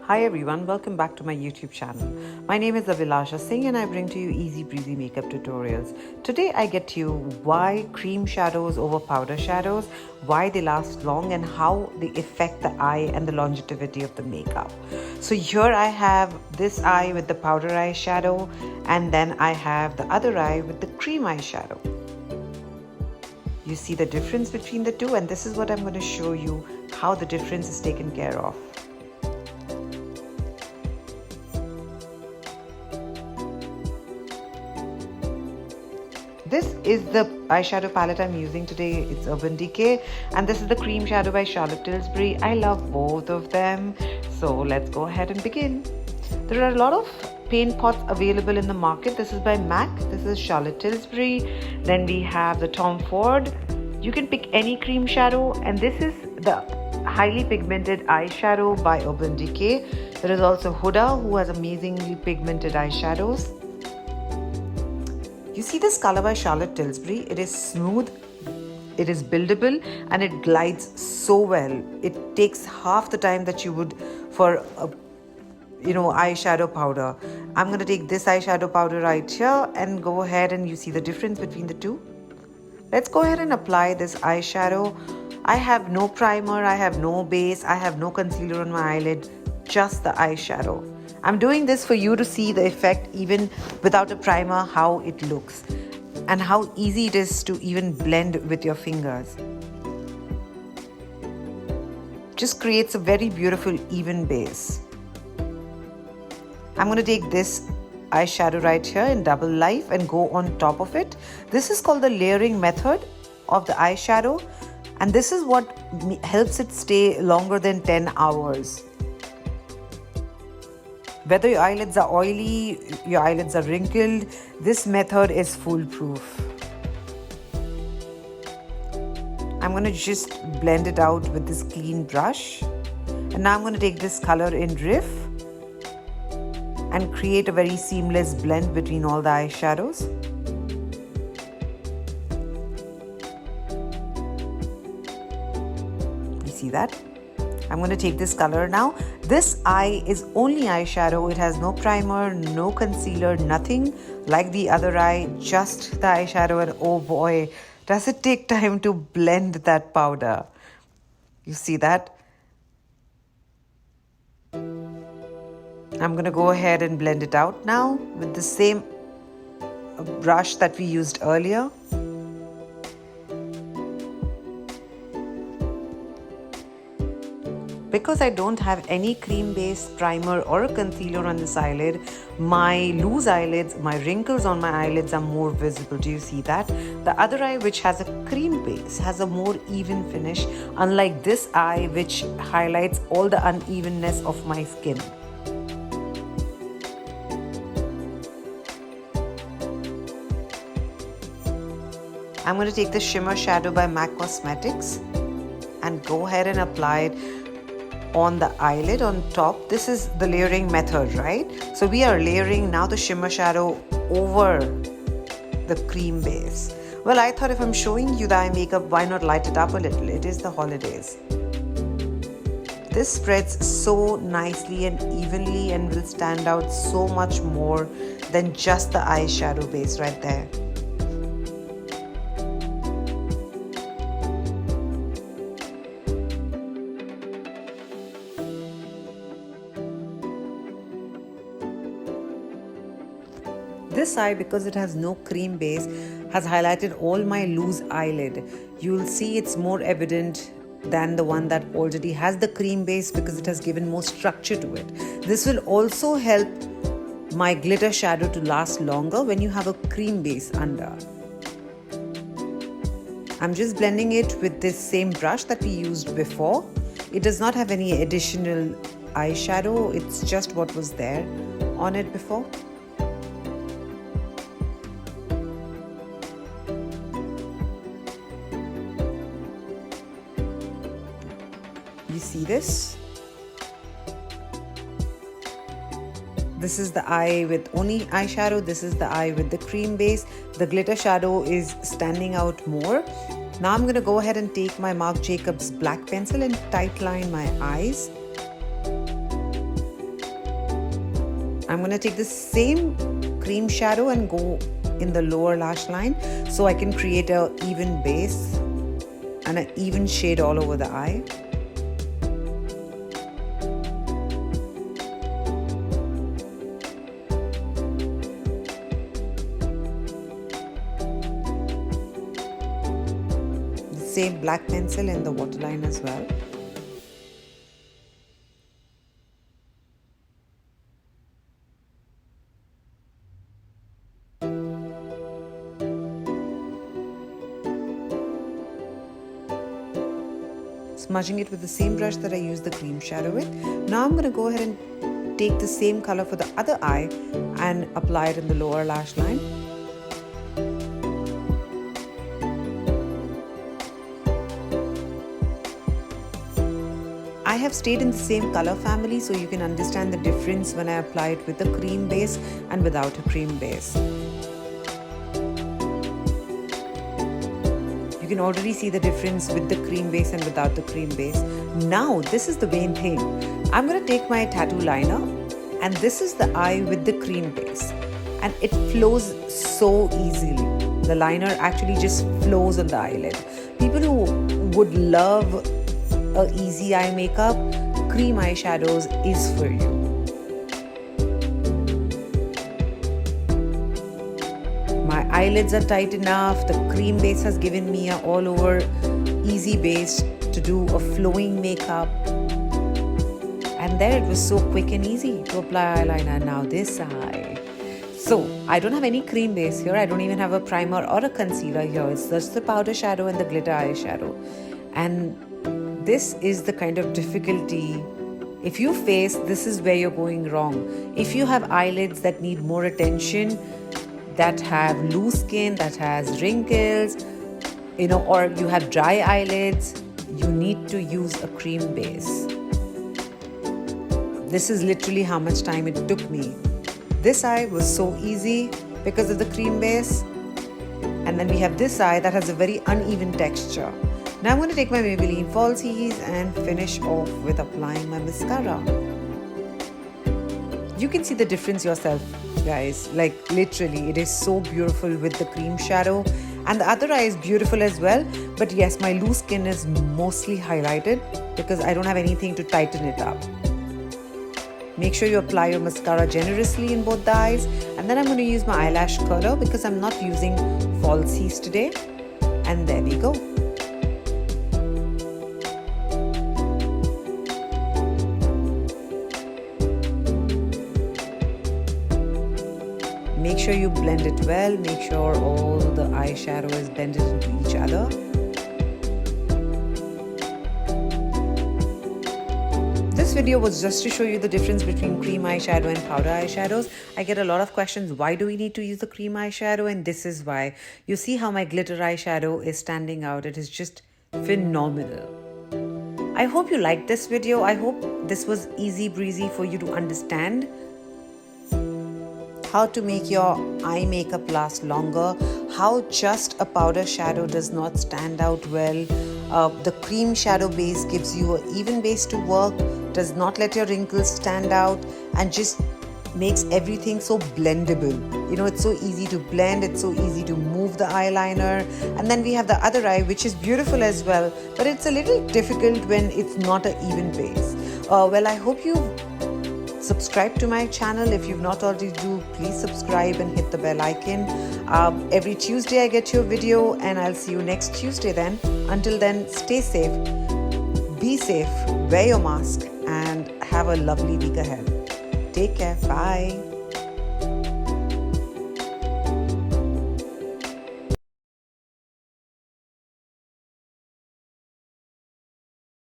Hi everyone, welcome back to my YouTube channel. My name is Abhilasha Singh and I bring to you easy breezy makeup tutorials. Today I get to you why cream shadows over powder shadows, why they last long and how they affect the eye and the longevity of the makeup. So here I have this eye with the powder eyeshadow and then I have the other eye with the cream eyeshadow. You see the difference between the two, and this is what I'm going to show you how the difference is taken care of. This is the eyeshadow palette I'm using today. It's Urban Decay, and this is the cream shadow by Charlotte Tilbury. I love both of them. So let's go ahead and begin. There are a lot of paint pots available in the market. This is by MAC. This is Charlotte Tilbury. Then we have the Tom Ford. You can pick any cream shadow, and this is the highly pigmented eyeshadow by Urban Decay. There is also Huda, who has amazingly pigmented eyeshadows. You see this color by Charlotte Tilbury? It is smooth, it is buildable, and it glides so well. It takes half the time that you would for a eyeshadow powder. I'm going to take this eyeshadow powder right here and go ahead, and you see the difference between the two. Let's go ahead and apply this eyeshadow. I have no primer, I have no base, I have no concealer on my eyelid, just the eyeshadow. I'm doing this for you to see the effect even without a primer, how it looks and how easy it is to even blend with your fingers. Just creates a very beautiful even base. I'm going to take this eyeshadow right here in Double Life and go on top of it. This is called the layering method of the eyeshadow, and this is what helps it stay longer than 10 hours. Whether your eyelids are oily, your eyelids are wrinkled, this method is foolproof. I'm going to just blend it out with this clean brush. And now I'm going to take this color in Riff and create a very seamless blend between all the eyeshadows. You see that? I'm going to take this color now. This eye is only eyeshadow. It has no primer, no concealer, nothing like the other eye, just the eyeshadow, and oh boy, does it take time to blend that powder. You see that? I'm going to go ahead and blend it out now with the same brush that we used earlier. Because I don't have any cream base, primer or a concealer on this eyelid, my loose eyelids, my wrinkles on my eyelids are more visible. Do you see that? The other eye, which has a cream base, has a more even finish, unlike this eye which highlights all the unevenness of my skin. I'm going to take the Shimmer Shadow by MAC Cosmetics and go ahead and apply it on the eyelid on top. This is the layering method, right? So we are layering now the shimmer shadow over the cream base. Well, I thought if I'm showing you the eye makeup, why not light it up a little? It is the holidays. This spreads so nicely and evenly and will stand out so much more than just the eyeshadow base right there. This eye, because it has no cream base, has highlighted all my loose eyelid. You will see it's more evident than the one that already has the cream base because it has given more structure to it. This will also help my glitter shadow to last longer when you have a cream base under. I'm just blending it with this same brush that we used before. It does not have any additional eyeshadow. It's just what was there on it before. You see this? This is the eye with only eyeshadow. This is the eye with the cream base. The glitter shadow is standing out more. Now I'm going to go ahead and take my Marc Jacobs black pencil and tight line my eyes. I'm going to take the same cream shadow and go in the lower lash line so I can create an even base and an even shade all over the eye. The same black pencil in the waterline as well. Smudging it with the same brush that I used the cream shadow with. Now I'm going to go ahead and take the same color for the other eye and apply it in the lower lash line. I have stayed in the same color family so you can understand the difference when I apply it with a cream base and without a cream base. You can already see the difference with the cream base and without the cream base. Now, this is the main thing. I'm going to take my tattoo liner and this is the eye with the cream base. And it flows so easily. The liner actually just flows on the eyelid. People who would love a easy eye makeup, cream eyeshadows is for you. My eyelids are tight enough. The cream base has given me an all over easy base to do a flowing makeup. And there it was so quick and easy to apply eyeliner. Now this eye. So I don't have any cream base here. I don't even have a primer or a concealer here. It's just the powder shadow and the glitter eyeshadow. And this is the kind of difficulty. If you face, this is where you're going wrong. If you have eyelids that need more attention, that have loose skin, that has wrinkles, or you have dry eyelids, you need to use a cream base. This is literally how much time it took me. This eye was so easy because of the cream base. And then we have this eye that has a very uneven texture. Now I'm going to take my Maybelline falsies and finish off with applying my mascara. You can see the difference yourself, guys. Like literally, it is so beautiful with the cream shadow. And the other eye is beautiful as well. But yes, my loose skin is mostly highlighted because I don't have anything to tighten it up. Make sure you apply your mascara generously in both the eyes. And then I'm going to use my eyelash curler because I'm not using falsies today. And there we go. Make sure you blend it well. Make sure all the eyeshadow is blended into each other. This video was just to show you the difference between cream eyeshadow and powder eyeshadows. I get a lot of questions, why do we need to use the cream eyeshadow? And this is why. You see how my glitter eyeshadow is standing out. It is just phenomenal. I hope you liked this video. I hope this was easy breezy for you to understand how to make your eye makeup last longer, how just a powder shadow does not stand out well. The cream shadow base gives you an even base to work, does not let your wrinkles stand out, and just makes everything so blendable. It's so easy to blend, it's so easy to move the eyeliner. And then we have the other eye, which is beautiful as well, but it's a little difficult when it's not an even base. Well, I hope you subscribe to my channel. If you've not already do, please subscribe and hit the bell icon. Every Tuesday I get your video, and I'll see you next Tuesday then. Until then, stay safe, be safe, wear your mask, and have a lovely week ahead. Take care. Bye.